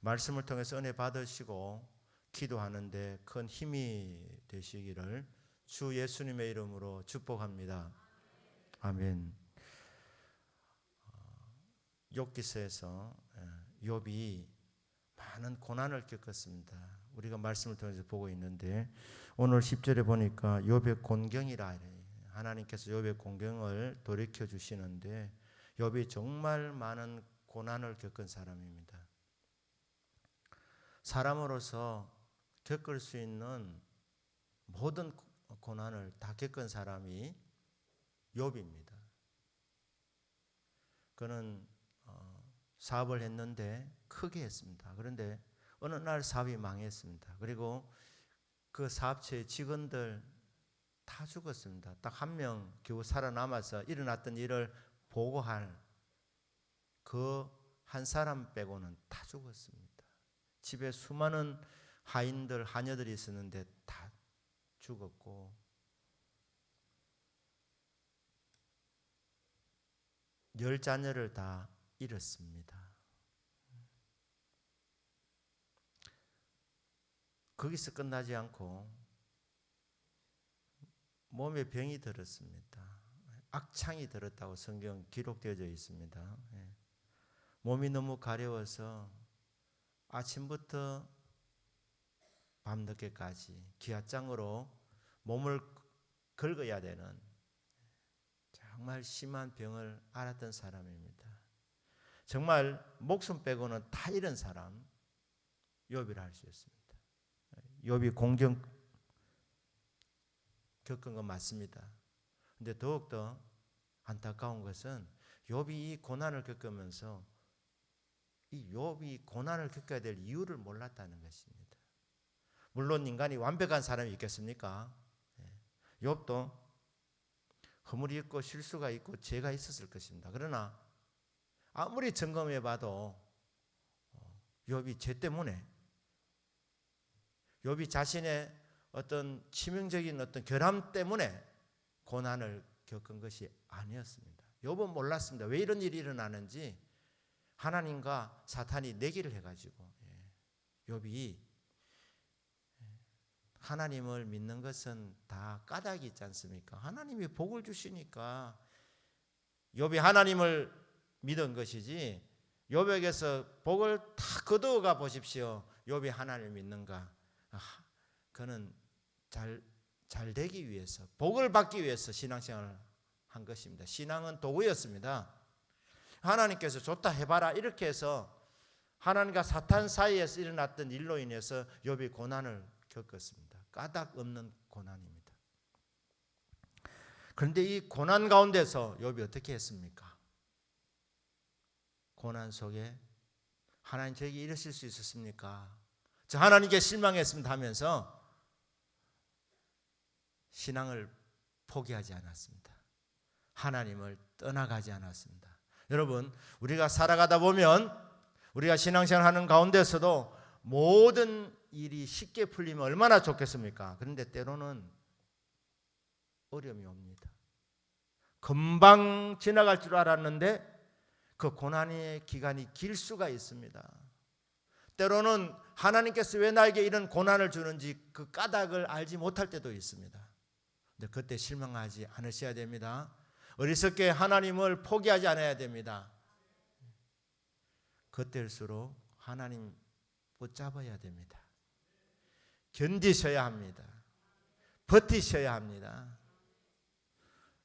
말씀을 통해서 은혜 받으시고 기도하는데 큰 힘이 되시기를 주 예수님의 이름으로 축복합니다. 아멘. 욥기서에서 욥이 많은 고난을 겪었습니다. 우리가 말씀을 통해서 보고 있는데 오늘 10절에 보니까 욥의 곤경이라, 하나님께서 욥의 곤경을 돌이켜 주시는데 욥이 정말 많은 고난을 겪은 사람입니다. 사람으로서 겪을 수 있는 모든 고난을 다 겪은 사람이 욥입니다. 그는 사업을 했는데 크게 했습니다. 그런데 어느 날 사업이 망했습니다. 그리고 그 사업체의 직원들 다 죽었습니다. 딱 한 명 겨우 살아남아서 일어났던 일을 보고할 그 한 사람 빼고는 다 죽었습니다. 집에 수많은 하인들, 하녀들이 있었는데 다 죽었고, 10자녀를 다 잃었습니다. 거기서 끝나지 않고 몸에 병이 들었습니다. 악창이 들었다고 성경 기록되어져 있습니다. 몸이 너무 가려워서 아침부터 밤늦게까지 기아장으로 몸을 긁어야 되는 정말 심한 병을 앓았던 사람입니다. 정말 목숨 빼고는 다 잃은 사람, 욥이라 할 수 있습니다. 욥이 공경 겪은 건 맞습니다. 그런데 더욱더 안타까운 것은 욥이 이 고난을 겪으면서 이 욥이 고난을 겪어야 될 이유를 몰랐다는 것입니다. 물론 인간이 완벽한 사람이 있겠습니까? 욥도 허물이 있고 실수가 있고 죄가 있었을 것입니다. 그러나 아무리 점검해봐도 욥이 죄 때문에, 욥이 자신의 어떤 치명적인 어떤 결함 때문에 고난을 겪은 것이 아니었습니다. 욥은 몰랐습니다. 왜 이런 일이 일어나는지. 하나님과 사탄이 내기를 해가지고, 욥이 하나님을 믿는 것은 다 까닭이 있지 않습니까? 하나님이 복을 주시니까 욥이 하나님을 믿은 것이지, 욥에게서 복을 다 거두어가 보십시오. 욥이 하나님을 믿는가? 그는 잘 되기 위해서, 복을 받기 위해서 신앙생활을 한 것입니다. 신앙은 도구였습니다. 하나님께서 좋다 해봐라 이렇게 해서 하나님과 사탄 사이에서 일어났던 일로 인해서 욥이 고난을 겪었습니다. 까닭 없는 고난입니다. 그런데 이 고난 가운데서 욥이 어떻게 했습니까? 고난 속에 하나님 저에게 이러실 수 있었습니까? 저 하나님께 실망했습니다 하면서 신앙을 포기하지 않았습니다. 하나님을 떠나가지 않았습니다. 여러분, 우리가 살아가다 보면 우리가 신앙생활 하는 가운데서도 모든 일이 쉽게 풀리면 얼마나 좋겠습니까? 그런데 때로는 어려움이 옵니다. 금방 지나갈 줄 알았는데 그 고난의 기간이 길 수가 있습니다. 때로는 하나님께서 왜 나에게 이런 고난을 주는지 그 까닭을 알지 못할 때도 있습니다. 근데 그때 실망하지 않으셔야 됩니다. 어리석게 하나님을 포기하지 않아야 됩니다. 그때일수록 하나님 붙잡아야 됩니다. 견디셔야 합니다. 버티셔야 합니다.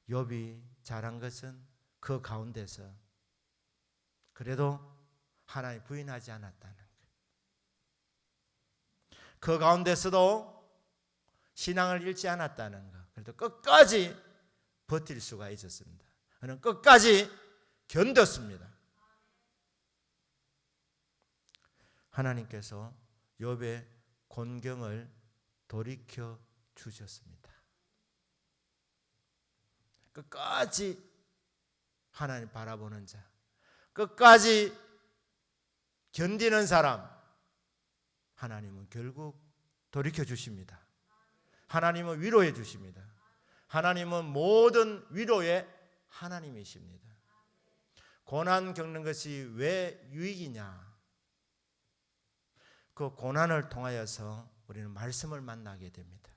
욥이 잘한 것은 그 가운데서 그래도 하나님 부인하지 않았다는 것. 그 가운데서도 신앙을 잃지 않았다는 것. 그래도 끝까지 버틸 수가 있었습니다. 그는 끝까지 견뎠습니다. 하나님께서 욥의 곤경을 돌이켜 주셨습니다. 끝까지 하나님 바라보는 자, 끝까지 견디는 사람, 하나님은 결국 돌이켜 주십니다. 하나님은 위로해 주십니다. 하나님은 모든 위로의 하나님이십니다. 고난 겪는 것이 왜 유익이냐? 그 고난을 통하여서 우리는 말씀을 만나게 됩니다.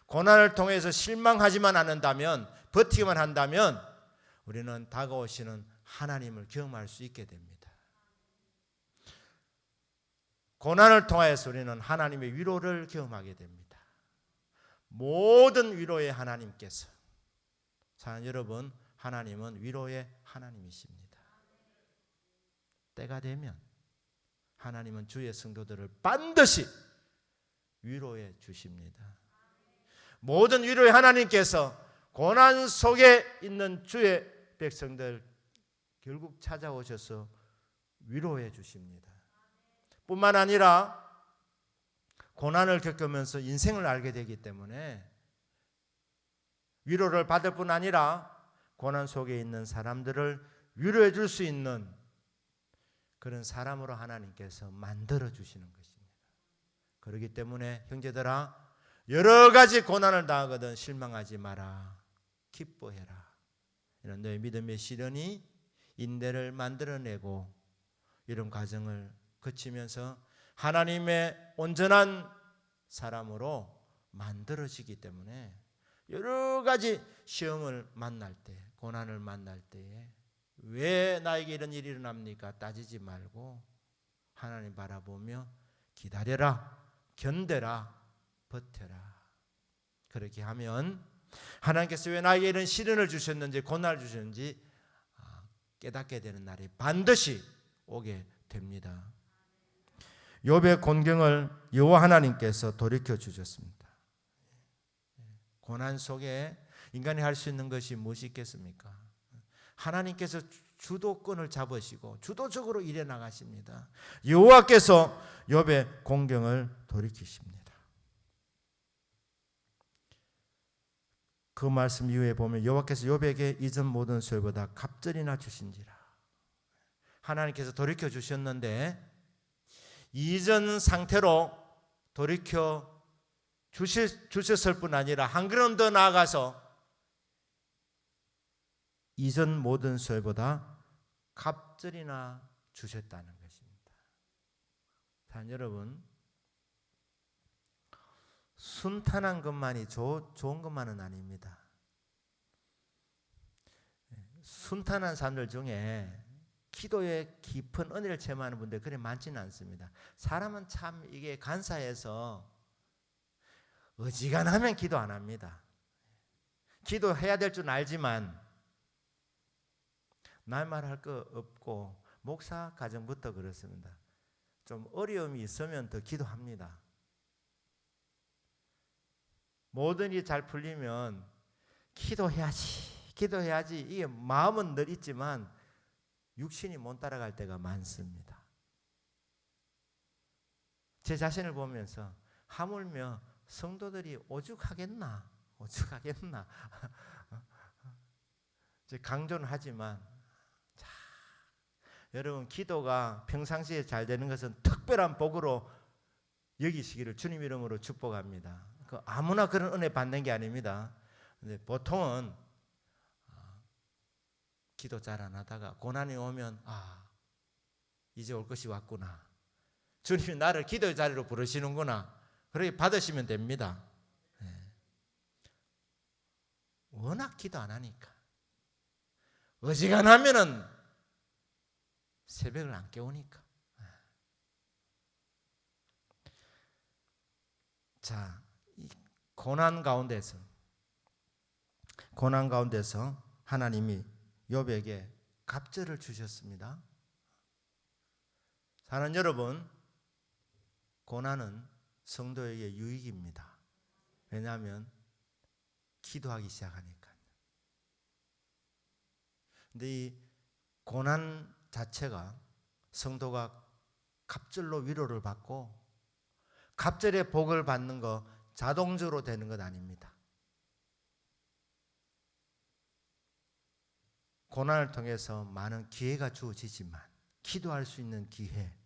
고난을 통해서 실망하지만 않는다면, 버티기만 한다면 우리는 다가오시는 하나님을 경험할 수 있게 됩니다. 고난을 통하여서 우리는 하나님의 위로를 경험하게 됩니다. 모든 위로의 하나님께서, 사랑하는 여러분, 하나님은 위로의 하나님이십니다. 때가 되면 하나님은 주의 성도들을 반드시 위로해 주십니다. 모든 위로의 하나님께서 고난 속에 있는 주의 백성들 결국 찾아오셔서 위로해 주십니다. 뿐만 아니라 고난을 겪으면서 인생을 알게 되기 때문에 위로를 받을 뿐 아니라 고난 속에 있는 사람들을 위로해 줄 수 있는 그런 사람으로 하나님께서 만들어 주시는 것입니다. 그렇기 때문에 형제들아, 여러 가지 고난을 당하거든 실망하지 마라. 기뻐해라. 이런 너의 믿음의 시련이 인내를 만들어내고 이런 과정을 거치면서 하나님의 온전한 사람으로 만들어지기 때문에 여러 가지 시험을 만날 때, 고난을 만날 때에 왜 나에게 이런 일이 일어납니까? 따지지 말고 하나님 바라보며 기다려라, 견뎌라, 버텨라. 그렇게 하면 하나님께서 왜 나에게 이런 시련을 주셨는지, 고난을 주셨는지 깨닫게 되는 날이 반드시 오게 됩니다. 욥의 곤경을 여호와 하나님께서 돌이켜 주셨습니다. 고난 속에 인간이 할 수 있는 것이 무엇이 있겠습니까? 하나님께서 주도권을 잡으시고 주도적으로 일해 나가십니다. 여호와께서 욥의 곤경을 돌이키십니다. 그 말씀 이후에 보면 여호와께서 욥에게 이전 모든 소유보다 갑절이나 주신지라. 하나님께서 돌이켜 주셨는데 이전 상태로 돌이켜 주셨을 뿐 아니라 한 걸음 더 나아가서 이전 모든 소유보다 갑절이나 주셨다는 것입니다. 자, 여러분, 순탄한 것만이 좋은 것만은 아닙니다. 순탄한 사람들 중에 기도에 깊은 은혜를 체험하는 분들 그리 많지는 않습니다. 사람은 참 이게 간사해서 어지간하면 기도 안 합니다. 기도해야 될 줄 알지만 말할 거 없고, 목사 가정부터 그렇습니다. 좀 어려움이 있으면 더 기도합니다. 모든 일이 잘 풀리면 기도해야지 이게 마음은 늘 있지만 육신이 못 따라갈 때가 많습니다. 제 자신을 보면서 하물며 성도들이 오죽하겠나 강조는 하지만, 자, 여러분, 기도가 평상시에 잘 되는 것은 특별한 복으로 여기시기를 주님 이름으로 축복합니다. 아무나 그런 은혜 받는 게 아닙니다. 근데 보통은 기도 잘 안 하다가 고난이 오면 이제 올 것이 왔구나, 주님이 나를 기도의 자리로 부르시는구나, 그렇게 받으시면 됩니다. 워낙 기도 안 하니까 어지간하면은 새벽을 안 깨우니까. 자, 이 고난 가운데서 하나님이 욥에게 갑절을 주셨습니다. 사랑하는 여러분, 고난은 성도에게 유익입니다. 왜냐하면 기도하기 시작하니까요. 근데 이 고난 자체가 성도가 갑절로 위로를 받고 갑절의 복을 받는 거 자동적으로 되는 것 아닙니다. 고난을 통해서 많은 기회가 주어지지만 기도할 수 있는 기회,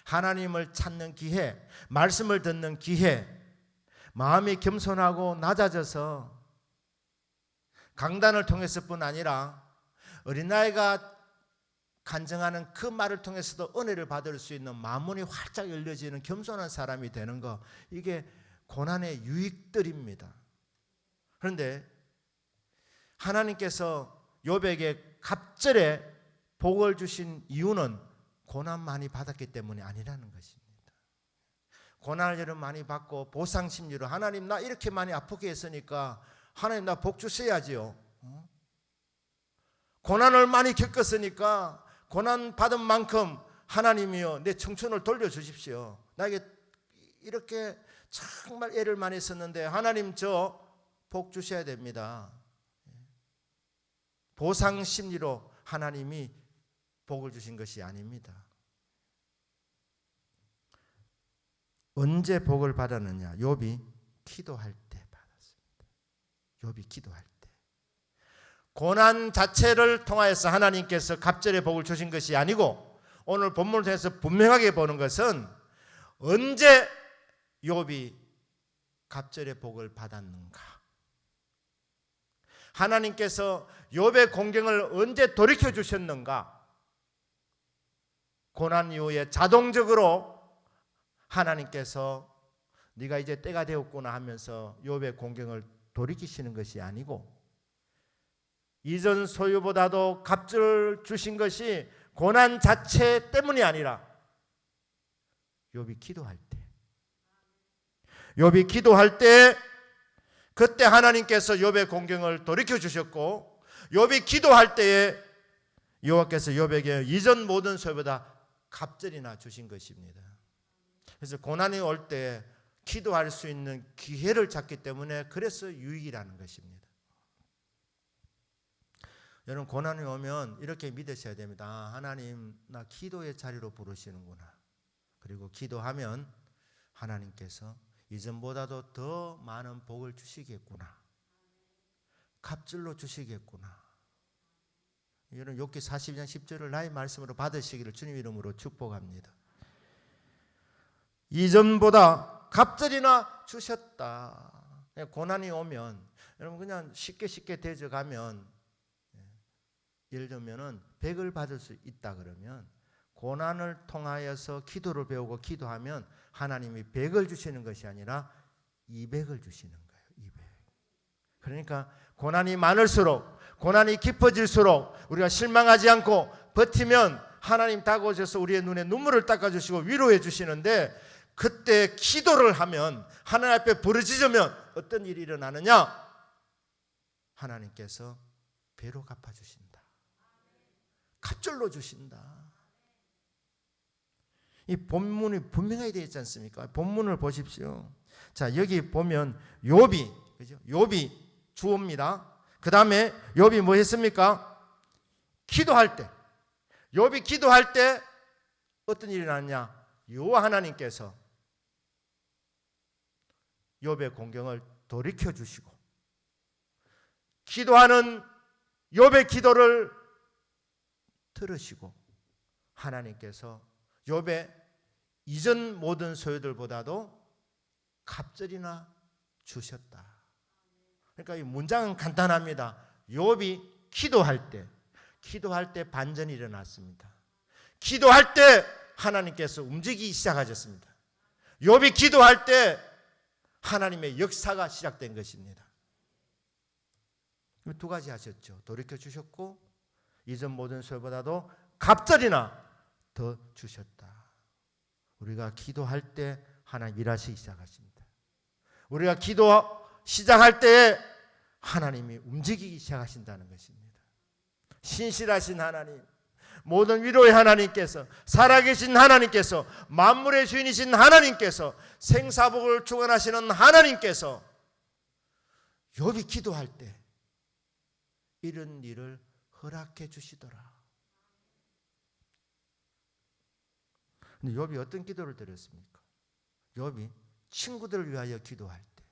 하나님을 찾는 기회, 말씀을 듣는 기회, 마음이 겸손하고 낮아져서 강단을 통해서뿐 아니라 어린아이가 간증하는 그 말을 통해서도 은혜를 받을 수 있는 마음문이 활짝 열려지는 겸손한 사람이 되는 거, 이게 고난의 유익들입니다. 그런데 하나님께서 욥에게 갑절에 복을 주신 이유는 고난 많이 받았기 때문이 아니라는 것입니다. 고난을 많이 받고 보상 심리로 하나님 나 이렇게 많이 아프게 했으니까 하나님 나 복 주셔야지요. 고난을 많이 겪었으니까 고난 받은 만큼 하나님이요 내 청춘을 돌려주십시오. 나에게 이렇게 정말 애를 많이 썼는데 하나님 저 복 주셔야 됩니다. 보상 심리로 하나님이 복을 주신 것이 아닙니다. 언제 복을 받았느냐? 욥이 기도할 때 받았습니다. 욥이 기도할 때. 고난 자체를 통하여서 하나님께서 갑절의 복을 주신 것이 아니고, 오늘 본문을 통해서 분명하게 보는 것은 언제 욥이 갑절의 복을 받았는가? 하나님께서 욥의 공경을 언제 돌이켜 주셨는가? 고난 이후에 자동적으로 하나님께서 네가 이제 때가 되었구나 하면서 욥의 공경을 돌이키시는 것이 아니고, 이전 소유보다도 갑절을 주신 것이 고난 자체 때문이 아니라 욥이 기도할 때 그때 하나님께서 욥의 공경을 돌이켜 주셨고, 욥이 기도할 때에 여호와께서 욥에게 이전 모든 소유보다 갑절이나 주신 것입니다. 그래서 고난이 올 때 기도할 수 있는 기회를 찾기 때문에 그래서 유익이라는 것입니다. 여러분, 고난이 오면 이렇게 믿으셔야 됩니다. 하나님 나 기도의 자리로 부르시는구나. 그리고 기도하면 하나님께서 이전보다도 더 많은 복을 주시겠구나. 갑절로 주시겠구나. 여러분, 욥기 42장 10절을 나의 말씀으로 받으시기를 주님 이름으로 축복합니다. 이전보다 갑절이나 주셨다. 고난이 오면 여러분 그냥 쉽게 대적하면, 예를 들면은 100을 받을 수 있다 그러면 고난을 통하여서 기도를 배우고 기도하면 하나님이 100을 주시는 것이 아니라 200을 주시는 거예요. 200. 그러니까 고난이 많을수록, 고난이 깊어질수록 우리가 실망하지 않고 버티면 하나님 다가오셔서 우리의 눈에 눈물을 닦아주시고 위로해 주시는데, 그때 기도를 하면, 하나님 앞에 부르짖으면 어떤 일이 일어나느냐? 하나님께서 배로 갚아주신다. 갑절로 주신다. 이 본문이 분명하게 되어 있지 않습니까? 본문을 보십시오. 자, 여기 보면 욥이, 그죠? 욥이 주어입니다. 그 다음에 욥이 뭐 했습니까? 기도할 때. 욥이 기도할 때 어떤 일이 났냐? 여호와 하나님께서 욥의 공경을 돌이켜 주시고, 기도하는 욥의 기도를 들으시고, 하나님께서 욥의 이전 모든 소유들보다도 갑절이나 주셨다. 그러니까 이 문장은 간단합니다. 욥이 기도할 때 반전이 일어났습니다. 기도할 때 하나님께서 움직이기 시작하셨습니다. 욥이 기도할 때 하나님의 역사가 시작된 것입니다. 두 가지 하셨죠. 돌이켜 주셨고, 이전 모든 소유보다도 갑절이나 더 주셨다. 우리가 기도할 때 하나님 일하시기 시작하십니다. 우리가 기도 시작할 때에 하나님이 움직이기 시작하신다는 것입니다. 신실하신 하나님, 모든 위로의 하나님께서, 살아계신 하나님께서, 만물의 주인이신 하나님께서, 생사복을 주관하시는 하나님께서 욥이 기도할 때 이런 일을 허락해 주시더라. 근데 욥이 어떤 기도를 드렸습니까? 욥이 친구들을 위하여 기도할 때,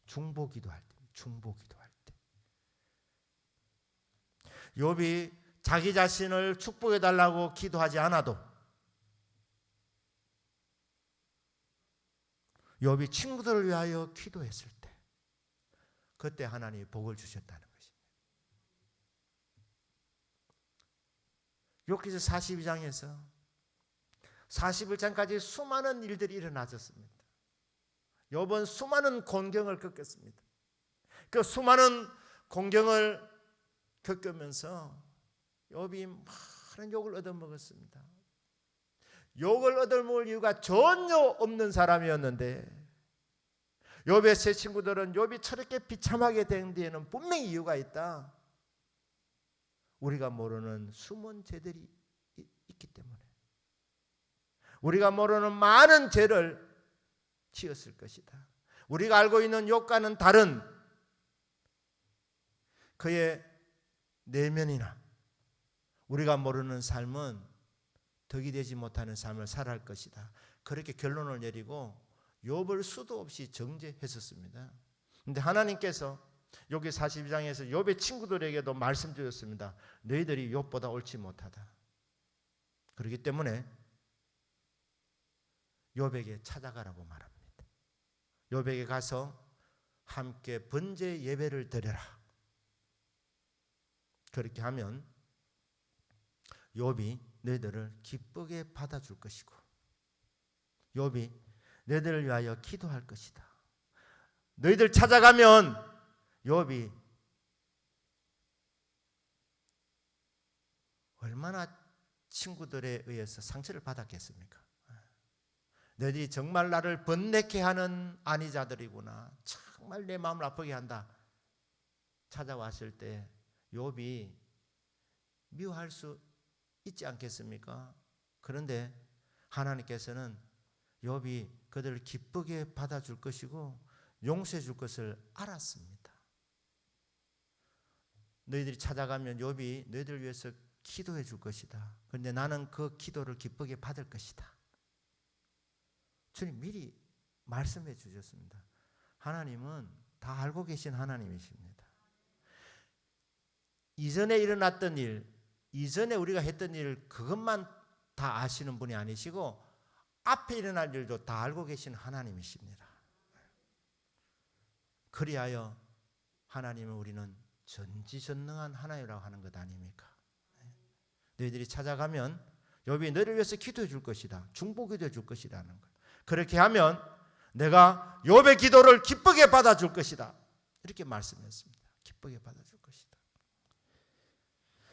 중보 기도할 때, 욥이 자기 자신을 축복해 달라고 기도하지 않아도 욥이 친구들을 위하여 기도했을 때 그때 하나님이 복을 주셨다는 것입니다. 욥기서 42장에서 41장까지 수많은 일들이 일어났었습니다. 욥은 수많은 곤경을 겪었습니다. 그 수많은 곤경을 겪으면서 욥이 많은 욕을 얻어먹었습니다. 욕을 얻어먹을 이유가 전혀 없는 사람이었는데 욥의 세 친구들은 욥이 저렇게 비참하게 된 데에는 분명히 이유가 있다. 우리가 모르는 숨은 죄들이 있기 때문에 우리가 모르는 많은 죄를 지었을 것이다. 우리가 알고 있는 욥과는 다른 그의 내면이나 우리가 모르는 삶은 덕이 되지 못하는 삶을 살아갈 것이다. 그렇게 결론을 내리고 욥을 수도 없이 정죄했었습니다. 그런데 하나님께서 여기 42장에서 욥의 친구들에게도 말씀 주셨습니다. 너희들이 욥보다 옳지 못하다. 그렇기 때문에 욥에게 찾아가라고 말합니다. 욥에게 가서 함께 번제 예배를 드려라. 그렇게 하면 욥이 너희들을 기쁘게 받아줄 것이고 욥이 너희들을 위하여 기도할 것이다. 너희들 찾아가면 욥이 얼마나 친구들에 의해서 상처를 받았겠습니까? 너희들이 정말 나를 번뇌케 하는 안위자들이구나. 정말 내 마음을 아프게 한다. 찾아왔을 때 욥이 미워할 수 있지 않겠습니까? 그런데 하나님께서는 욥이 그들을 기쁘게 받아줄 것이고 용서해 줄 것을 알았습니다. 너희들이 찾아가면 욥이 너희들을 위해서 기도해 줄 것이다. 그런데 나는 그 기도를 기쁘게 받을 것이다. 주님 미리 말씀해 주셨습니다. 하나님은 다 알고 계신 하나님이십니다. 이전에 일어났던 일, 이전에 우리가 했던 일 그것만 다 아시는 분이 아니시고 앞에 일어날 일도 다 알고 계신 하나님이십니다. 그리하여 하나님은 우리는 전지전능한 하나님이라고 하는 것 아닙니까? 너희들이 찾아가면 욥이 너희를 위해서 기도해 줄 것이다. 중보기도해 줄 것이라는 것. 그렇게 하면 내가 욥의 기도를 기쁘게 받아줄 것이다. 이렇게 말씀했습니다. 기쁘게 받아줄 것이다.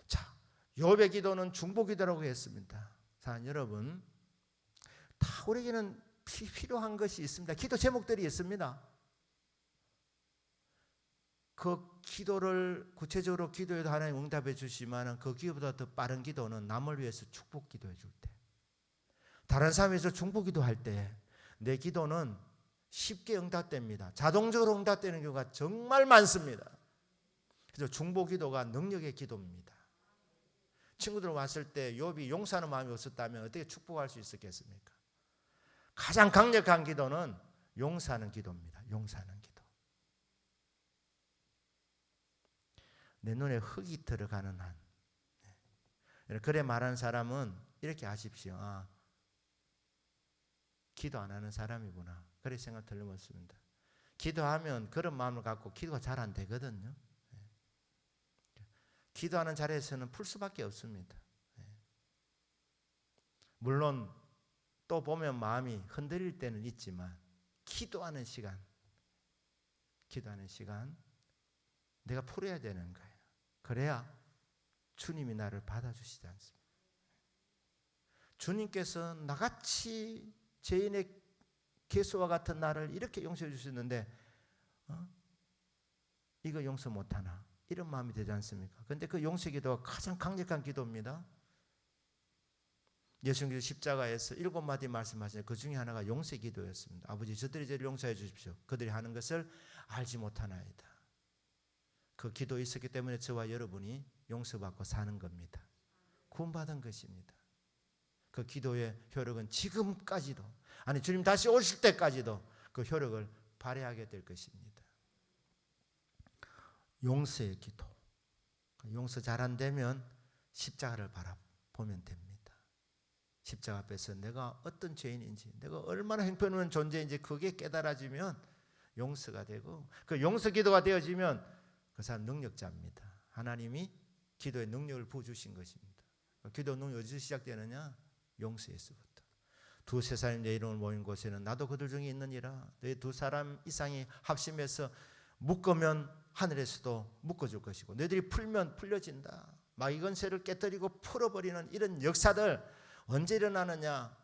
자, 욥의 기도는 중보기도라고 했습니다. 자, 여러분 다 우리에게는 필요한 것이 있습니다. 기도 제목들이 있습니다. 그 기도를 구체적으로 기도해도 하나님 응답해 주시지만 그 기도보다 더 빠른 기도는 남을 위해서 축복 기도해 줄 때, 다른 사람에서 중보 기도할 때 내 기도는 쉽게 응답됩니다. 자동적으로 응답되는 경우가 정말 많습니다. 그래서 중보 기도가 능력의 기도입니다. 친구들 왔을 때 욥이 용서하는 마음이 없었다면 어떻게 축복할 수 있었겠습니까? 가장 강력한 기도는 용서하는 기도입니다. 용서하는 기도. 내 눈에 흙이 들어가는 한. 그래 말하는 사람은 이렇게 하십시오. 아, 기도 안 하는 사람이구나. 그렇게 생각 들려먹습니다. 기도하면 그런 마음을 갖고 기도가 잘 안 되거든요. 기도하는 자리에서는 풀 수밖에 없습니다. 물론 또 보면 마음이 흔들릴 때는 있지만 기도하는 시간 내가 풀어야 되는 거예요. 그래야 주님이 나를 받아주시지 않습니다. 주님께서 나같이 죄인의 개수와 같은 나를 이렇게 용서해 주셨는데 이거 용서 못하나 이런 마음이 되지 않습니까? 그런데 그 용서 기도가 가장 강력한 기도입니다. 예수님께서 십자가에서 7마디 말씀하시는데 그 중에 하나가 용서 기도였습니다. 아버지 저들이 죄를 용서해 주십시오. 그들이 하는 것을 알지 못하나이다. 그 기도 있었기 때문에 저와 여러분이 용서받고 사는 겁니다. 구원받은 것입니다. 그 기도의 효력은 지금까지도, 아니 주님 다시 오실 때까지도 그 효력을 발휘하게 될 것입니다. 용서의 기도. 용서 잘 안 되면 십자가를 바라보면 됩니다. 십자가 앞에서 내가 어떤 죄인인지, 내가 얼마나 형편없는 존재인지 그게 깨달아지면 용서가 되고, 그 용서 기도가 되어지면 그 사람 능력자입니다. 하나님이 기도에 능력을 부어주신 것입니다. 기도 운동이 어디서 시작되느냐? 용서에서부터. 두세 사람이 내 이름을 모인 곳에는 나도 그들 중에 있느니라. 너희 두 사람 이상이 합심해서 묶으면 하늘에서도 묶어줄 것이고 너희들이 풀면 풀려진다. 마귀 권세를 깨뜨리고 풀어버리는 이런 역사들 언제 일어나느냐?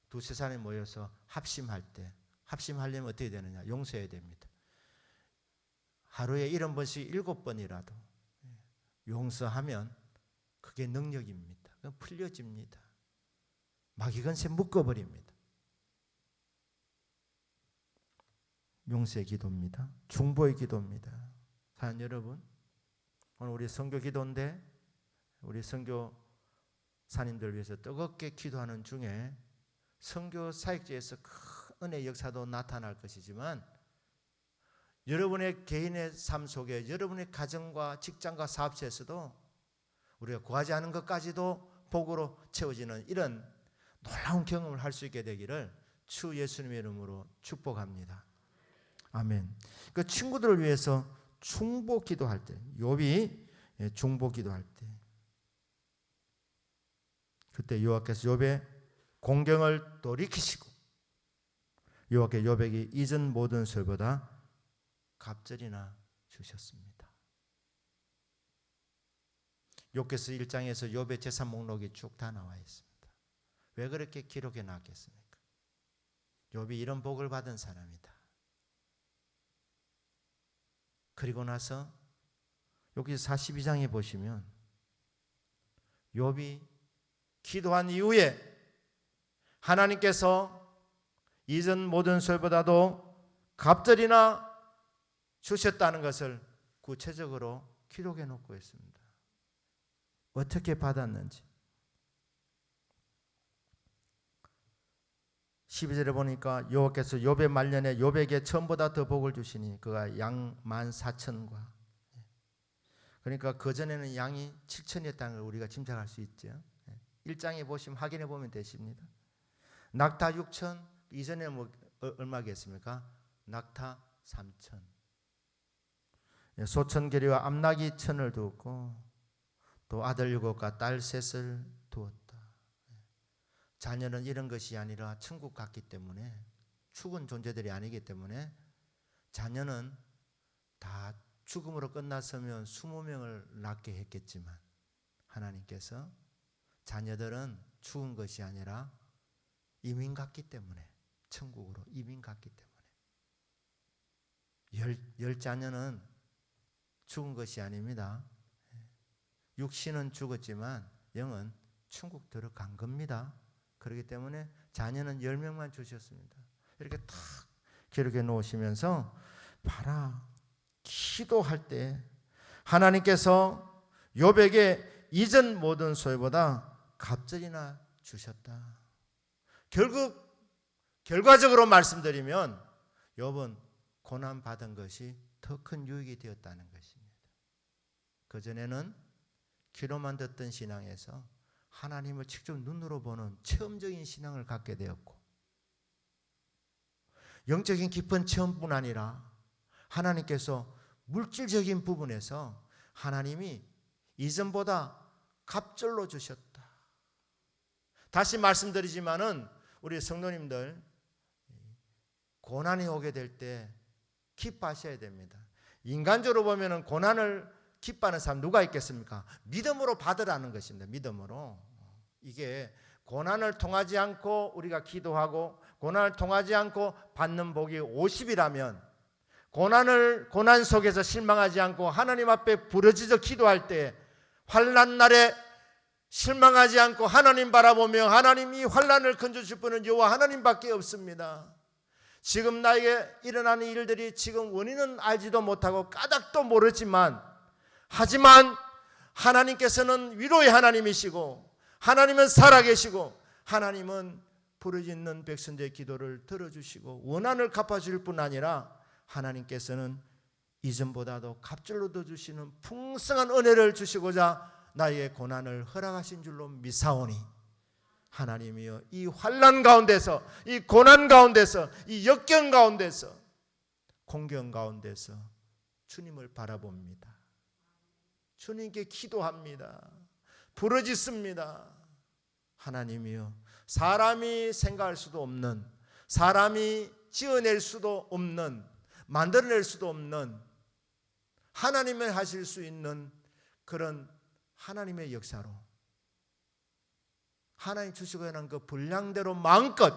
두세 사람이 모여서 합심할 때, 합심하려면 어떻게 되느냐? 용서해야 됩니다. 하루에 70번씩 7번이라도 용서하면 그게 능력입니다. 그건 풀려집니다. 마귀 권세 묶어버립니다. 용서의 기도입니다. 중보의 기도입니다. 사연 여러분, 오늘 우리 선교 기도인데 우리 선교사님들 위해서 뜨겁게 기도하는 중에 선교 사역지에서 큰 은혜의 역사도 나타날 것이지만 여러분의 개인의 삶 속에 여러분의 가정과 직장과 사업체에서도 우리가 구하지 않은 것까지도 복으로 채워지는 이런 놀라운 경험을 할 수 있게 되기를 주 예수님의 이름으로 축복합니다. 아멘. 그 친구들을 위해서 중보 기도할 때, 욥이 중보 기도할 때, 그때 여호와께서 욥의 공경을 돌이키시고 여호와께 욥에게 이전 모든 설보다 갑절이나 주셨습니다. 욥기서 1장에서 욥의 재산 목록이 쭉 다 나와 있습니다. 왜 그렇게 기록해 놨겠습니까? 욥이 이런 복을 받은 사람이다. 그리고 나서 여기서 42장에 보시면 욥이 기도한 이후에 하나님께서 이전 모든 설보다도 갑절이나 주셨다는 것을 구체적으로 기록해 놓고 있습니다. 어떻게 받았는지 12절에 보니까 여호와께서 욥의 말년에 욥에게 처음보다 더 복을 주시니 그가 양 14,000과, 그러니까 그전에는 양이 7,000이었다는 걸 우리가 짐작할 수 있죠. 1장에 보시면 확인해 보면 되십니다. 낙타 6,000, 이전에 뭐 얼마겠습니까? 낙타 3,000. 소천계리와 암나기 1,000을 두었고 또 아들 7과 딸 3을 두었다. 자녀는 이런 것이 아니라 천국 갔기 때문에, 죽은 존재들이 아니기 때문에 자녀는 다 죽음으로 끝났으면 20명을 낳게 했겠지만 하나님께서 자녀들은 죽은 것이 아니라 이민 갔기 때문에, 천국으로 이민 갔기 때문에 열 자녀는 죽은 것이 아닙니다. 육신은 죽었지만 영은 천국 들어간 겁니다. 그렇기 때문에 자녀는 10명만 주셨습니다. 이렇게 탁 기록해 놓으시면서 봐라, 기도할 때 하나님께서 욥에게 이전 모든 소유보다 갑절이나 주셨다. 결과적으로 말씀드리면 욥은 고난 받은 것이 더 큰 유익이 되었다는 것입니다. 그전에는 귀로만 듣던 신앙에서 하나님을 직접 눈으로 보는 체험적인 신앙을 갖게 되었고, 영적인 깊은 체험뿐 아니라 하나님께서 물질적인 부분에서 하나님이 이전보다 갑절로 주셨다. 다시 말씀드리지만은 우리 성도님들 고난이 오게 될 때 기뻐하셔야 됩니다. 인간적으로 보면은 고난을 기뻐하는 사람 누가 있겠습니까? 믿음으로 받으라는 것입니다. 믿음으로. 이게 고난을 통하지 않고 우리가 기도하고 고난을 통하지 않고 받는 복이 50이라면 고난 속에서 실망하지 않고 하나님 앞에 부르짖어 기도할 때 환난 날에 실망하지 않고 하나님 바라보며 하나님이 환난을 건져줄 분은 여호와 하나님밖에 없습니다. 지금 나에게 일어나는 일들이 지금 원인은 알지도 못하고 까닭도 모르지만, 하지만 하나님께서는 위로의 하나님이시고 하나님은 살아계시고 하나님은 부르짖는 백성들의 기도를 들어주시고 원한을 갚아줄 뿐 아니라 하나님께서는 이전보다도 갑절로 더 주시는 풍성한 은혜를 주시고자 나의 고난을 허락하신 줄로 믿사오니, 하나님이여 이 환난 가운데서, 이 고난 가운데서, 이 역경 가운데서, 공경 가운데서 주님을 바라봅니다. 주님께 기도합니다. 부르짖습니다. 하나님이여, 사람이 생각할 수도 없는, 사람이 지어낼 수도 없는, 만들어낼 수도 없는, 하나님이 하실 수 있는 그런 하나님의 역사로 하나님 주시고 하는 그 분량대로 마음껏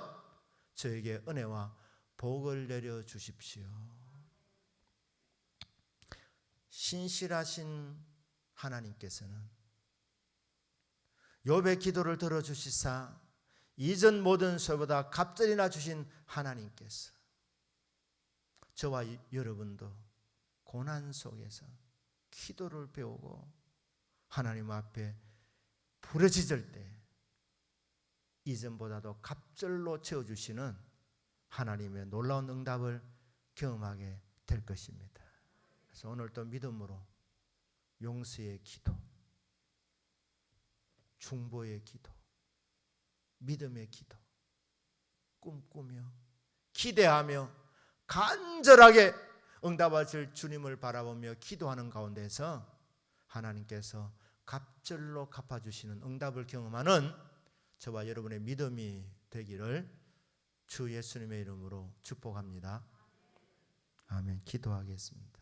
저에게 은혜와 복을 내려 주십시오. 신실하신 하나님께서는 욥의 기도를 들어주시사 이전 모든 소보다 갑절이나 주신 하나님께서 저와 여러분도 고난 속에서 기도를 배우고 하나님 앞에 부르짖을 때 이전보다도 갑절로 채워주시는 하나님의 놀라운 응답을 경험하게 될 것입니다. 그래서 오늘 또 믿음으로 용서의 기도, 중보의 기도, 믿음의 기도 꿈꾸며 기대하며 간절하게 응답하실 주님을 바라보며 기도하는 가운데서 하나님께서 갑절로 갚아주시는 응답을 경험하는 저와 여러분의 믿음이 되기를 주 예수님의 이름으로 축복합니다. 아멘. 기도하겠습니다.